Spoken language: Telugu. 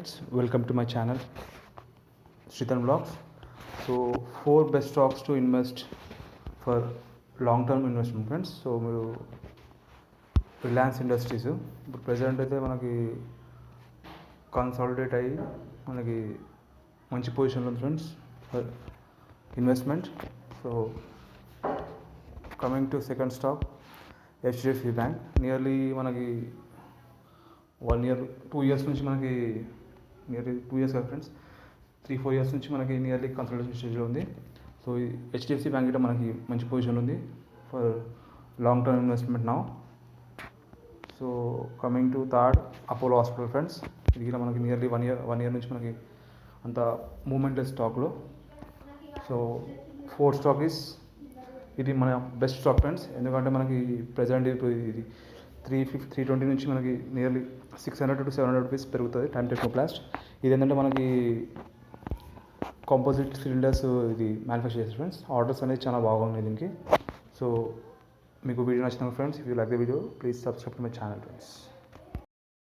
friends, welcome to my channel Shritan Vlogs. So 4 best stocks to invest for long term investment friends. So మీరు రిలయన్స్ ఇండస్ట్రీస్ ఇప్పుడు ప్రెసెంట్ అయితే మనకి కన్సాలిడేట్ అయ్యి మనకి మంచి పొజిషన్లో ఉంది friends for investment. So coming to second stock HDFC bank. Nearly మనకి 1 year 2 years నుంచి మనకి నియర్లీ 2 years కదా ఫ్రెండ్స్, 3-4 years నుంచి మనకి నియర్లీ కన్సల్టేషన్ స్టేజ్లో ఉంది. సో ఈ హెచ్డిఎఫ్సి బ్యాంక్ అయితే మనకి మంచి పొజిషన్ ఉంది for long term investment now. So coming to third Apollo hospital friends. ఇది కూడా మనకి నియర్లీ 1 year నుంచి మనకి అంత మూమెంట్ లేదు స్టాక్లో. సో ఫోర్త్ స్టాక్ ఇది మన బెస్ట్ స్టాక్ ఫ్రెండ్స్, ఎందుకంటే మనకి ప్రజెంట్ ఇప్పుడు ఇది 320 నుంచి మనకి నియర్లీ 600 to 700 రూపీస్ పెరుగుతుంది టైమ్ టెక్నోప్లాస్ట్. ఇది ఏంటంటే మనకి కాంపోజిట్ సిలిండర్స్ ఇది మ్యానుఫ్యాక్చర్ చేస్తారు ఫ్రెండ్స్. ఆర్డర్స్ అనేది చాలా బాగున్నాయి దీనికి. సో మీకు వీడియో నచ్చిన friends, if you like the video please subscribe to my channel friends.